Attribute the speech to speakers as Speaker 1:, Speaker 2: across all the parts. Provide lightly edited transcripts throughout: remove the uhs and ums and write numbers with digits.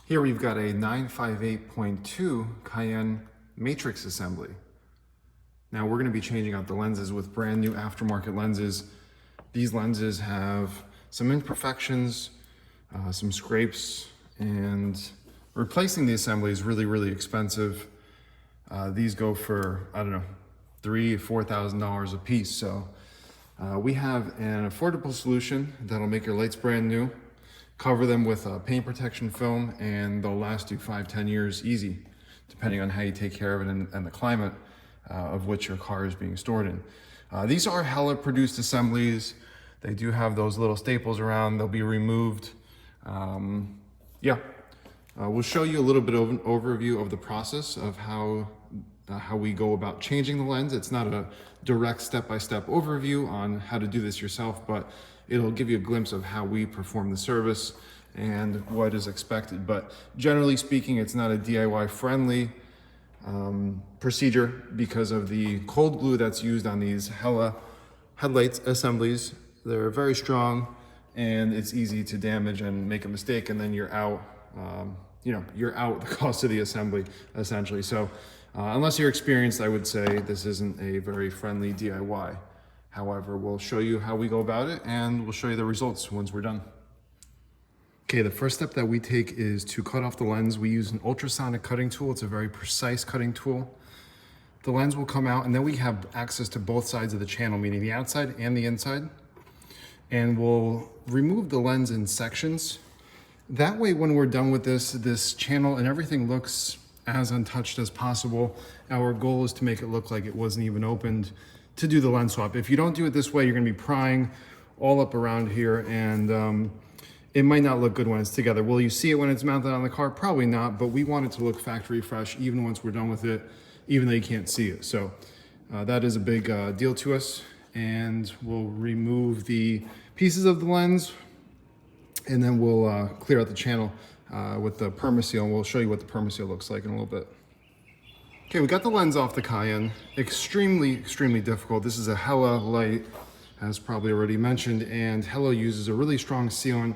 Speaker 1: Here we've got a 958.2 Cayenne matrix assembly. Now we're going to be changing out the lenses with brand new aftermarket lenses. These lenses have some imperfections, some scrapes, and replacing the assembly is really expensive. These go for, I don't know, $3,000 or $4,000 a piece. So we have an affordable solution that'll make your lights brand new, cover them with paint protection film, and they'll last you 5-10 years easy, depending on how you take care of it and the climate of which your car is being stored in. These are Hella produced assemblies. They do have those little staples around. They'll be removed. We'll show you a little bit of an overview of the process of how we go about changing the lens. It's not a direct step-by-step overview on how to do this yourself, but it'll give you a glimpse of how we perform the service and what is expected. But generally speaking, it's not a DIY friendly procedure because of the cold glue that's used on these Hella Headlights assemblies. They're very strong and it's easy to damage and make a mistake, and then you're out. You're out the cost of the assembly essentially. So unless you're experienced, I would say this isn't a very friendly DIY. However, we'll show you how we go about it and we'll show you the results once we're done. Okay, the first step that we take is to cut off the lens. We use an ultrasonic cutting tool. It's a very precise cutting tool. The lens will come out, and then we have access to both sides of the channel, meaning the outside and the inside. And we'll remove the lens in sections. That way, when we're done with this channel and everything looks as untouched as possible, our goal is to make it look like it wasn't even opened to do the lens swap. If you don't do it this way, you're gonna be prying all up around here, and it might not look good when it's together. Will you see it when it's mounted on the car? Probably not, but we want it to look factory fresh even once we're done with it, even though you can't see it. So that is a big deal to us, and we'll remove the pieces of the lens, and then we'll clear out the channel with the permaseal, and we'll show you what the permaseal looks like in a little bit. Okay, we got the lens off the Cayenne. Extremely difficult. This is a Hella light, as probably already mentioned, and Hella uses a really strong sealant.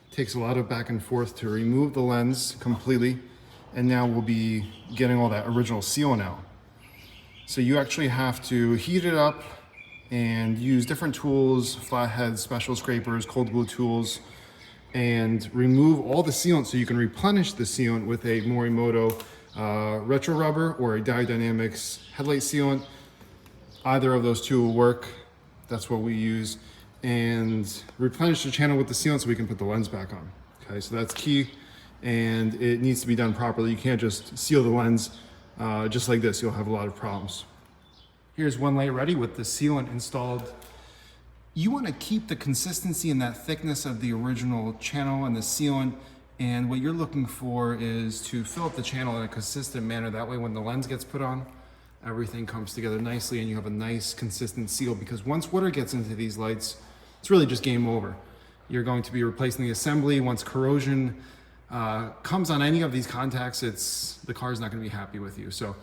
Speaker 1: Takes a lot of back and forth to remove the lens completely, and now we'll be getting all that original sealant out. So you actually have to heat it up and use different tools, flatheads, special scrapers, cold glue tools, and remove all the sealant so you can replenish the sealant with a Morimoto retro rubber or a Dye Dynamics headlight sealant. Either of those two will work. That's what we use. And replenish the channel with the sealant so we can put the lens back on. Okay, so that's key, and it needs to be done properly. You can't just seal the lens just like this. You'll have a lot of problems. Here's one light ready with the sealant installed. You want to keep the consistency and that thickness of the original channel and the sealant, and what you're looking for is to fill up the channel in a consistent manner. That way when the lens gets put on, everything comes together nicely and you have a nice consistent seal, because once water gets into these lights, it's really just game over. You're going to be replacing the assembly. Once corrosion comes on any of these contacts, the car's not going to be happy with you. So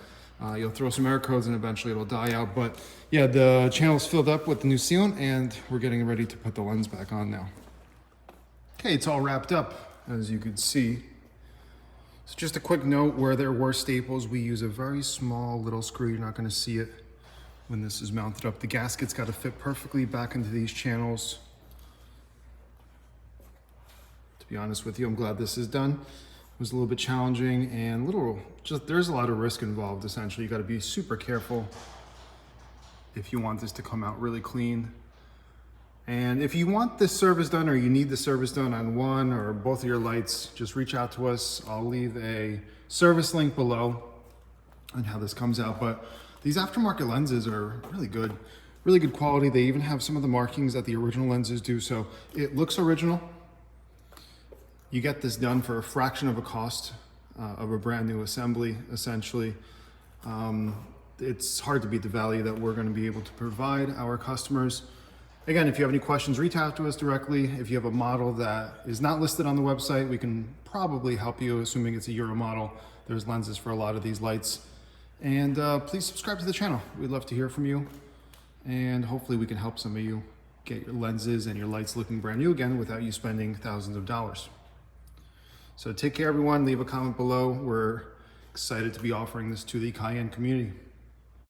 Speaker 1: you'll throw some air codes and eventually it'll die out. But yeah, the channel's filled up with the new sealant and we're getting ready to put the lens back on now. Okay, it's all wrapped up, as you can see. So just a quick note, where there were staples, we use a very small little screw. You're not going to see it when this is mounted up. The gasket's got to fit perfectly back into these channels. To be honest with you, I'm glad this is done. It was a little bit challenging and there's a lot of risk involved essentially. You got to be super careful if you want this to come out really clean. And if you want this service done, or you need the service done on one or both of your lights, just reach out to us. I'll leave a service link below on how this comes out. But these aftermarket lenses are really good quality. They even have some of the markings that the original lenses do, so it looks original. You get this done for a fraction of a cost of a brand new assembly, essentially. It's hard to beat the value that we're going to be able to provide our customers. Again, if you have any questions, reach out to us directly. If you have a model that is not listed on the website, we can probably help you, assuming it's a Euro model. There's lenses for a lot of these lights. And please subscribe to the channel. We'd love to hear from you. And hopefully we can help some of you get your lenses and your lights looking brand new again without you spending thousands of dollars. So take care, everyone. Leave a comment below. We're excited to be offering this to the Cayenne community.